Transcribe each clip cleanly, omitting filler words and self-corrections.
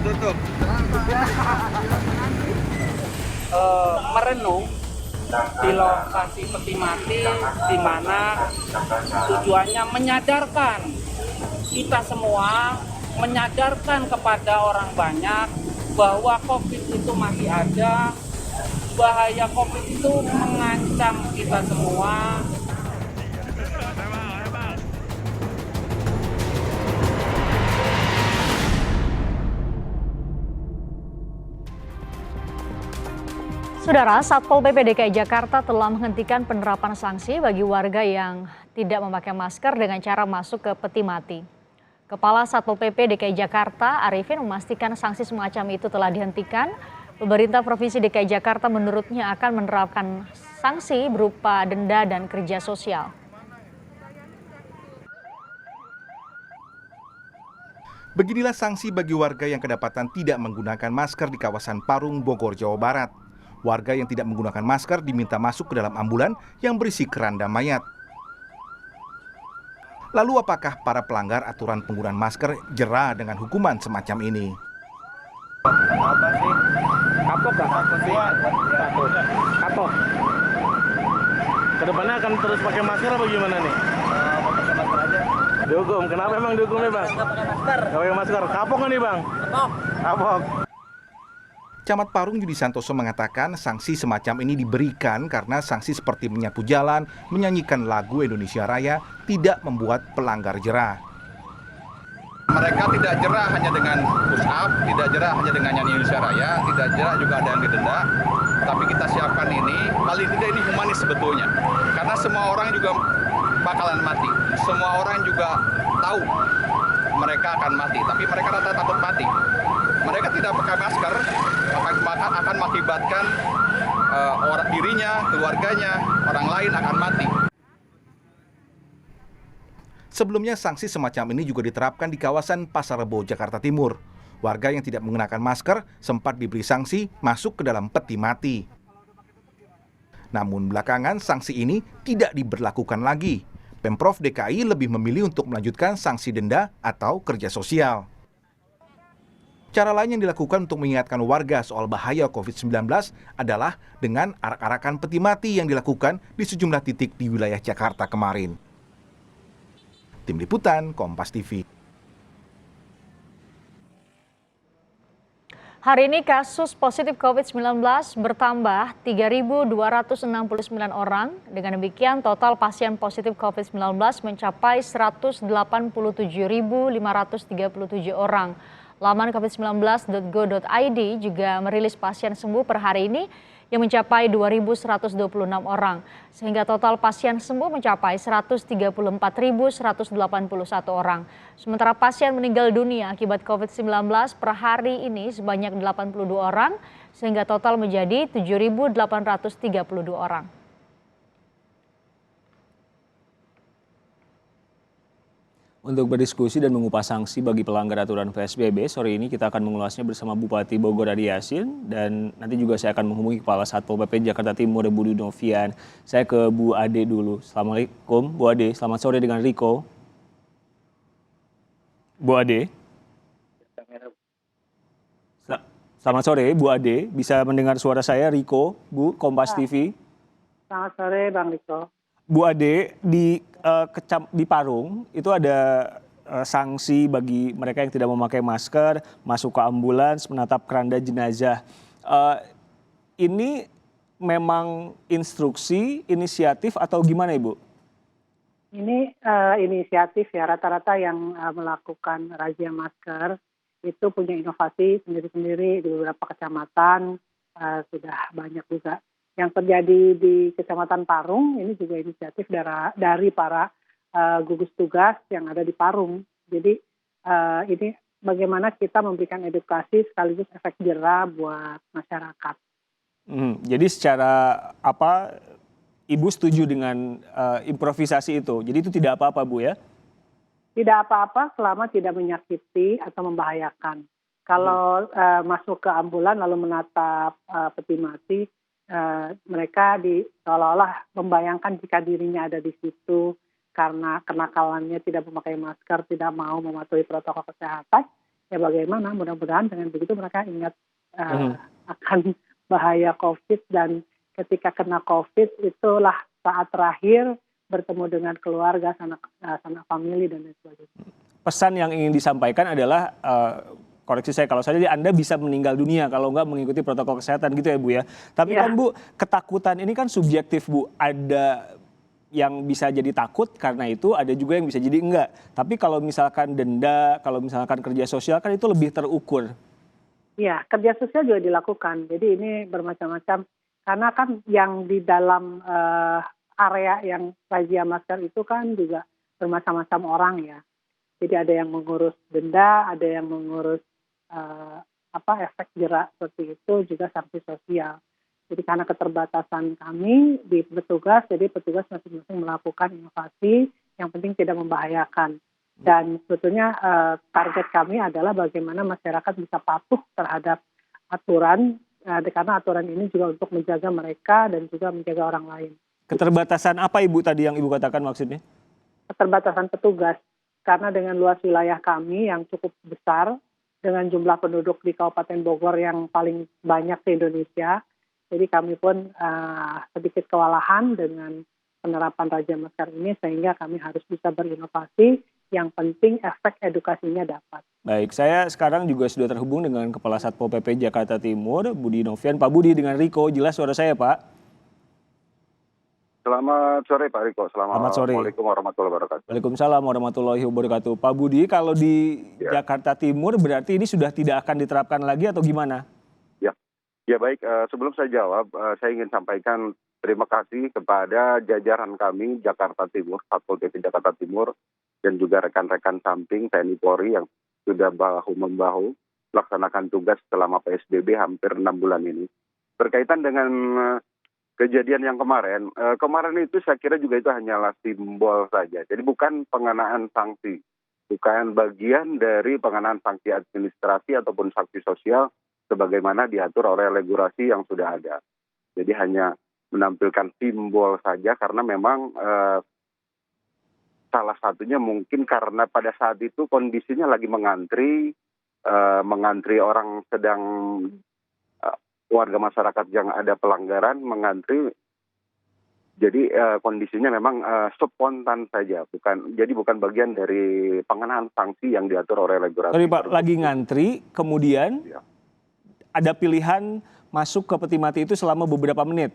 tutup. Merenung di lokasi peti mati, di mana tujuannya menyadarkan kita semua, menyadarkan kepada orang banyak bahwa COVID itu masih ada, bahaya COVID itu mengancam kita semua. Saudara, Satpol PP DKI Jakarta telah menghentikan penerapan sanksi bagi warga yang tidak memakai masker dengan cara masuk ke peti mati. Kepala Satpol PP DKI Jakarta, Arifin, memastikan sanksi semacam itu telah dihentikan. Pemerintah Provinsi DKI Jakarta menurutnya akan menerapkan sanksi berupa denda dan kerja sosial. Beginilah sanksi bagi warga yang kedapatan tidak menggunakan masker di kawasan Parung, Bogor, Jawa Barat. Warga yang tidak menggunakan masker diminta masuk ke dalam ambulan yang berisi keranda mayat. Lalu apakah para pelanggar aturan penggunaan masker jera dengan hukuman semacam ini? Apa sih? Kapok gak? Takut sih. Takut. Kapok. Kedepannya akan terus pakai masker apa gimana nih? Mau pakai masker aja. Dihukum. Kenapa emang dihukumnya bang? Nggak pakai masker. Gak pakai masker. Kapok nggak nih bang? Kapok. Kapok. Camat Parung Yudi Santoso mengatakan sanksi semacam ini diberikan karena sanksi seperti menyapu jalan, menyanyikan lagu Indonesia Raya tidak membuat pelanggar jera. Mereka tidak jerah hanya dengan push up, tidak jerah hanya dengan nyanyi Indonesia Raya, tidak jerah juga ada yang didenda. Tapi kita siapkan ini, paling tidak ini humanis sebetulnya. Karena semua orang juga bakalan mati. Semua orang juga tahu mereka akan mati, tapi mereka rata takut mati. Mereka tidak pakai masker, akan mengakibatkan orang dirinya, keluarganya, orang lain akan mati. Sebelumnya sanksi semacam ini juga diterapkan di kawasan Pasar Rebo, Jakarta Timur. Warga yang tidak menggunakan masker sempat diberi sanksi masuk ke dalam peti mati. Namun belakangan sanksi ini tidak diberlakukan lagi. Pemprov DKI lebih memilih untuk melanjutkan sanksi denda atau kerja sosial. Cara lain yang dilakukan untuk mengingatkan warga soal bahaya COVID-19 adalah dengan arak-arakan peti mati yang dilakukan di sejumlah titik di wilayah Jakarta kemarin. Tim Liputan, Kompas TV. Hari ini kasus positif COVID-19 bertambah 3.269 orang. Dengan demikian total pasien positif COVID-19 mencapai 187.537 orang. Laman covid19.go.id juga merilis pasien sembuh per hari ini yang mencapai 2.126 orang. Sehingga total pasien sembuh mencapai 134.181 orang. Sementara pasien meninggal dunia akibat COVID-19 per hari ini sebanyak 82 orang, sehingga total menjadi 7.832 orang. Untuk berdiskusi dan mengupas sanksi bagi pelanggar aturan PSBB, sore ini kita akan mengulasnya bersama Bupati Bogor Adi Yasin, dan nanti juga saya akan menghubungi Kepala Satpol PP Jakarta Timur Budi Novian. Saya ke Bu Ade dulu. Assalamualaikum Bu Ade, selamat sore dengan Riko. Bu Ade. Selamat sore Bu Ade, bisa mendengar suara saya? Riko, Bu, Kompas TV. Selamat sore Bang Riko. Bu Ade, di Parung itu ada sanksi bagi mereka yang tidak memakai masker, masuk ke ambulans, menatap keranda jenazah. Ini memang instruksi, inisiatif atau gimana Ibu? Ini inisiatif ya, rata-rata yang melakukan razia masker itu punya inovasi sendiri-sendiri di beberapa kecamatan, sudah banyak juga. Yang terjadi di Kecamatan Parung ini juga inisiatif dari para gugus tugas yang ada di Parung. Jadi ini bagaimana kita memberikan edukasi sekaligus efek jera buat masyarakat. Jadi secara apa Ibu setuju dengan improvisasi itu? Jadi itu tidak apa-apa Bu ya? Tidak apa-apa selama tidak menyakiti atau membahayakan. Kalau masuk ke ambulan lalu menatap peti mati, mereka seolah-olah membayangkan jika dirinya ada di situ karena kenakalannya tidak memakai masker, tidak mau mematuhi protokol kesehatan, ya bagaimana mudah-mudahan dengan begitu mereka ingat akan bahaya COVID, dan ketika kena COVID itulah saat terakhir bertemu dengan keluarga, sanak famili dan lain sebagainya. Pesan yang ingin disampaikan adalah koreksi saya kalau saja Anda bisa meninggal dunia kalau nggak mengikuti protokol kesehatan gitu ya Bu ya. Tapi kan Bu, ketakutan ini kan subjektif Bu. Ada yang bisa jadi takut karena itu, ada juga yang bisa jadi enggak. Tapi kalau misalkan denda, kalau misalkan kerja sosial kan itu lebih terukur. Iya, kerja sosial juga dilakukan. Jadi ini bermacam-macam. Karena kan yang di dalam area yang razia masker itu kan juga bermacam-macam orang ya. Jadi ada yang mengurus denda, ada yang mengurus efek jerak seperti itu, juga sanksi sosial. Jadi karena keterbatasan kami di petugas, jadi petugas masing-masing melakukan inovasi yang penting tidak membahayakan. Dan sebetulnya target kami adalah bagaimana masyarakat bisa patuh terhadap aturan, karena aturan ini juga untuk menjaga mereka dan juga menjaga orang lain. Keterbatasan apa Ibu tadi yang Ibu katakan maksudnya? Keterbatasan petugas, karena dengan luas wilayah kami yang cukup besar, dengan jumlah penduduk di Kabupaten Bogor yang paling banyak di Indonesia, jadi kami pun sedikit kewalahan dengan penerapan razia masker ini, sehingga kami harus bisa berinovasi, yang penting efek edukasinya dapat. Baik, saya sekarang juga sudah terhubung dengan Kepala Satpol PP Jakarta Timur, Budi Novian. Pak Budi, dengan Riko, jelas suara saya Pak? Selamat sore Pak Riko, Selamat sore. Assalamualaikum warahmatullahi wabarakatuh. Waalaikumsalam warahmatullahi wabarakatuh. Pak Budi, kalau di Jakarta Timur berarti ini sudah tidak akan diterapkan lagi atau gimana? Ya baik, sebelum saya jawab, saya ingin sampaikan terima kasih kepada jajaran kami Jakarta Timur, Satpol PP Jakarta Timur, dan juga rekan-rekan samping TNI Polri yang sudah bahu-membahu melaksanakan tugas selama PSBB hampir 6 bulan ini. Berkaitan dengan kejadian yang kemarin itu saya kira juga itu hanyalah simbol saja. Jadi bukan pengenaan sanksi, bukan bagian dari pengenaan sanksi administrasi ataupun sanksi sosial sebagaimana diatur oleh regulasi yang sudah ada. Jadi hanya menampilkan simbol saja karena memang salah satunya mungkin karena pada saat itu kondisinya lagi mengantri orang sedang warga masyarakat yang ada pelanggaran mengantri. Jadi kondisinya memang spontan saja, bukan bagian dari pengenaan sanksi yang diatur oleh regulasi. Sorry Pak, lagi ngantri, kemudian ada pilihan masuk ke peti mati itu selama beberapa menit.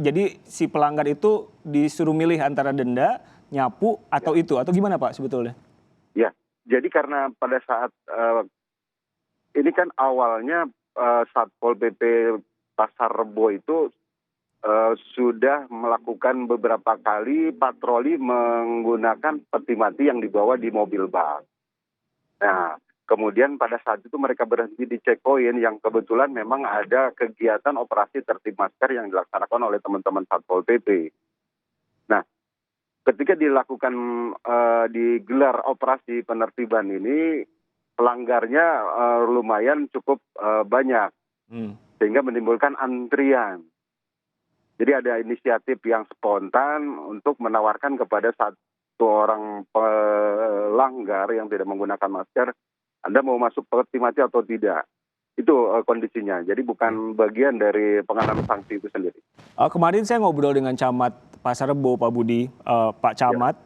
Jadi si pelanggar itu disuruh milih antara denda, nyapu, atau itu, atau gimana Pak sebetulnya? Ya, jadi karena pada saat ini kan awalnya Satpol PP Pasar Rebo itu sudah melakukan beberapa kali patroli menggunakan peti mati yang dibawa di mobil bak. Nah, kemudian pada saat itu mereka berhenti di checkpoint yang kebetulan memang ada kegiatan operasi tertib masker yang dilaksanakan oleh teman-teman Satpol PP. Nah, ketika digelar operasi penertiban ini, pelanggarnya lumayan cukup banyak, sehingga menimbulkan antrian. Jadi ada inisiatif yang spontan untuk menawarkan kepada satu orang pelanggar yang tidak menggunakan masker, Anda mau masuk peti mati atau tidak. Itu kondisinya, jadi bukan bagian dari pengenaan sanksi itu sendiri. Kemarin saya ngobrol dengan Camat Pasar Rebo, Pak Budi, Pak Camat,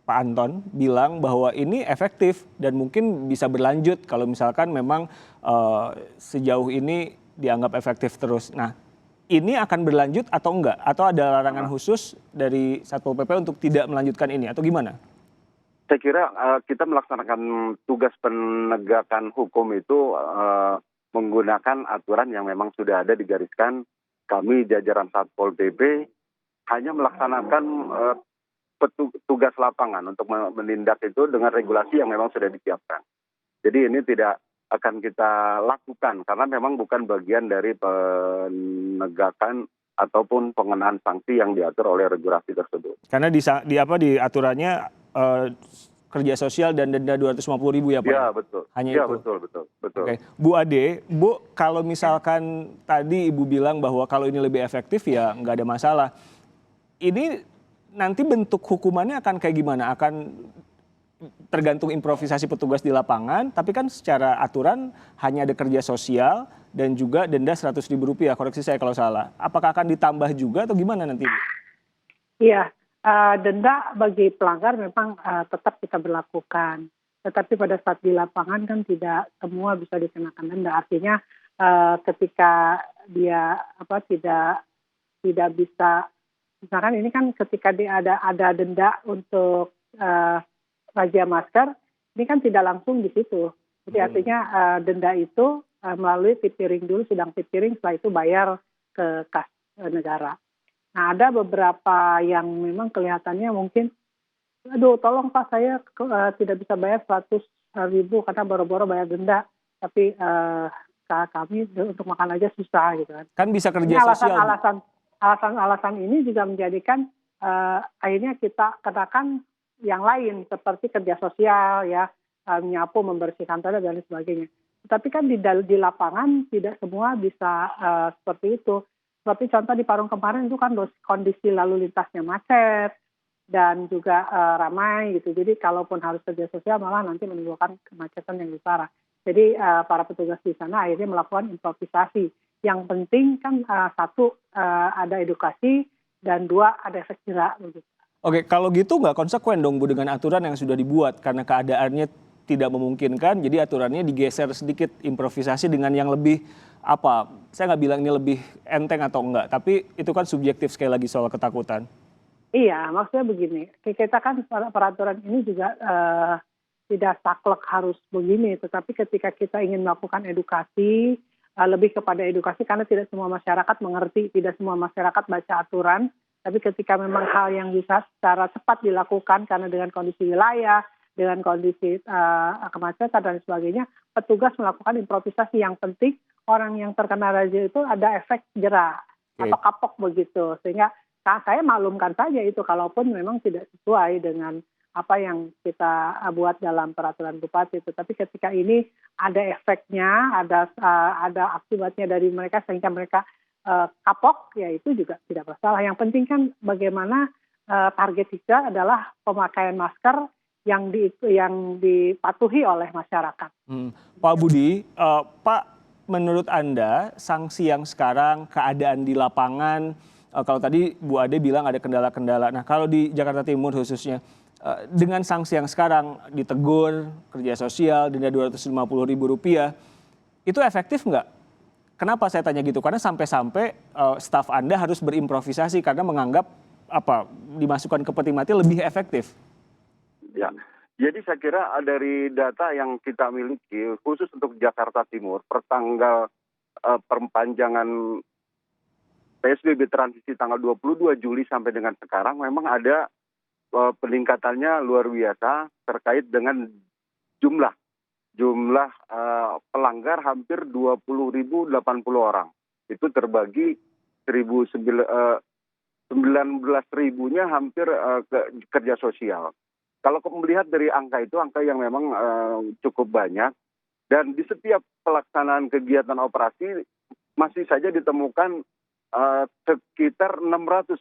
Pak Anton, bilang bahwa ini efektif dan mungkin bisa berlanjut kalau misalkan memang sejauh ini dianggap efektif terus. Nah, ini akan berlanjut atau enggak? Atau ada larangan khusus dari Satpol PP untuk tidak melanjutkan ini atau gimana? Saya kira kita melaksanakan tugas penegakan hukum itu menggunakan aturan yang memang sudah ada digariskan. Kami jajaran Satpol PP hanya melaksanakan tugas lapangan untuk menindak itu dengan regulasi yang memang sudah disiapkan. Jadi ini tidak akan kita lakukan karena memang bukan bagian dari penegakan ataupun pengenaan sanksi yang diatur oleh regulasi tersebut. Karena di aturannya kerja sosial dan denda 250.000 ya Pak? Ya betul. Hanya ya, itu? Betul. Oke. Bu Ade, Bu, kalau misalkan tadi Ibu bilang bahwa kalau ini lebih efektif ya nggak ada masalah. Ini nanti bentuk hukumannya akan kayak gimana? Akan tergantung improvisasi petugas di lapangan, tapi kan secara aturan hanya ada kerja sosial dan juga denda Rp100.000. Koreksi saya kalau salah. Apakah akan ditambah juga atau gimana nanti, Bu? Iya, denda bagi pelanggar memang tetap kita berlakukan. Tetapi pada saat di lapangan kan tidak semua bisa dikenakan denda. Artinya ketika dia tidak bisa, misalkan ini kan ketika dia ada denda untuk razia masker, ini kan tidak langsung di situ. Jadi artinya denda itu melalui tipiring dulu, sidang tipiring, setelah itu bayar ke kas negara. Nah, ada beberapa yang memang kelihatannya mungkin, aduh tolong Pak, saya tidak bisa bayar 100.000 karena boro-boro bayar denda, tapi kami untuk makan aja susah gitu kan. Kan bisa kerja Ini sosial. alasan ini juga menjadikan akhirnya kita kenakan yang lain seperti kerja sosial ya, menyapu, membersihkan toilet dan lain sebagainya. Tapi kan di lapangan tidak semua bisa seperti itu. Seperti contoh di Parung kemarin itu kan kondisi lalu lintasnya macet dan juga ramai gitu. Jadi kalaupun harus kerja sosial malah nanti menimbulkan kemacetan yang lebih parah. Jadi para petugas di sana akhirnya melakukan improvisasi. Yang penting kan satu ada edukasi dan dua ada efek jerak begitu. Oke, kalau gitu nggak konsekuen dong Bu dengan aturan yang sudah dibuat karena keadaannya tidak memungkinkan, jadi aturannya digeser sedikit, improvisasi dengan yang lebih saya nggak bilang ini lebih enteng atau enggak, tapi itu kan subjektif sekali lagi soal ketakutan. Iya, maksudnya begini, kita kan peraturan ini juga tidak saklek harus begini, tetapi ketika kita ingin melakukan edukasi, lebih kepada edukasi karena tidak semua masyarakat mengerti, tidak semua masyarakat baca aturan. Tapi ketika memang hal yang bisa secara cepat dilakukan karena dengan kondisi wilayah, dengan kondisi kemacetan dan sebagainya, petugas melakukan improvisasi. Yang penting orang yang terkena razia itu ada efek jerak atau kapok begitu. Sehingga saya maklumkan saja itu kalaupun memang tidak sesuai dengan apa yang kita buat dalam peraturan bupati itu. Tapi ketika ini ada efeknya, ada akibatnya dari mereka sehingga mereka kapok, ya itu juga tidak masalah. Yang penting kan bagaimana target kita adalah pemakaian masker yang dipatuhi oleh masyarakat. Pak Budi, Pak, menurut Anda sanksi yang sekarang, keadaan di lapangan, kalau tadi Bu Ade bilang ada kendala-kendala. Nah, kalau di Jakarta Timur khususnya, dengan sanksi yang sekarang ditegur, kerja sosial, denda Rp250.000, itu efektif nggak? Kenapa saya tanya gitu? Karena sampai-sampai staf Anda harus berimprovisasi karena menganggap dimasukkan ke peti mati lebih efektif. Ya, jadi saya kira dari data yang kita miliki khusus untuk Jakarta Timur, pertanggal perpanjangan PSBB transisi tanggal 22 Juli sampai dengan sekarang memang ada peningkatannya luar biasa terkait dengan jumlah pelanggar hampir 20.080 orang. Itu terbagi 19.000-nya hampir ke kerja sosial. Kalau melihat dari angka itu, angka yang memang cukup banyak. Dan di setiap pelaksanaan kegiatan operasi masih saja ditemukan sekitar 600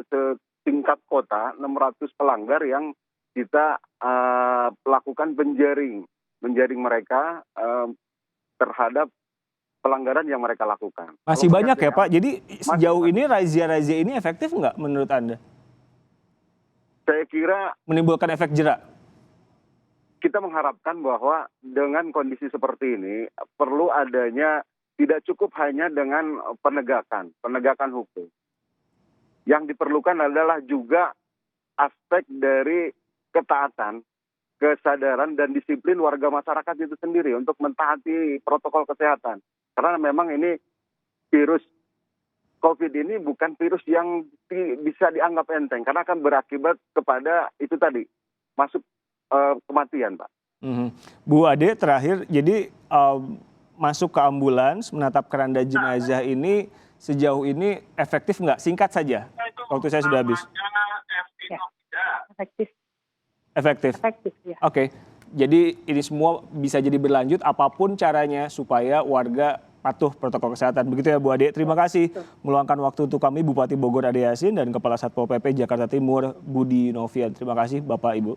setingkat kota, 600 pelanggar yang kita lakukan menjaring mereka terhadap pelanggaran yang mereka lakukan. Masih banyak ya Pak, jadi sejauh ini razia-razia ini efektif nggak menurut Anda? Saya kira menimbulkan efek jerak. Kita mengharapkan bahwa dengan kondisi seperti ini perlu adanya, tidak cukup hanya dengan penegakan hukum. Yang diperlukan adalah juga aspek dari ketaatan, kesadaran dan disiplin warga masyarakat itu sendiri untuk mentaati protokol kesehatan. Karena memang ini virus COVID ini bukan virus yang bisa dianggap enteng karena akan berakibat kepada itu tadi, masuk kematian, Pak. Bu Ade terakhir, jadi masuk ke ambulans, menatap keranda jenazah ini sejauh ini efektif nggak? Singkat saja, waktu saya sudah habis. Ya, efektif. Efektif? Efektif, ya. Oke, jadi ini semua bisa jadi berlanjut apapun caranya supaya warga patuh protokol kesehatan. Begitu ya Bu Ade. Terima kasih meluangkan waktu untuk kami Bupati Bogor Ade Yasin dan Kepala Satpol PP Jakarta Timur Budi Novian. Terima kasih Bapak Ibu.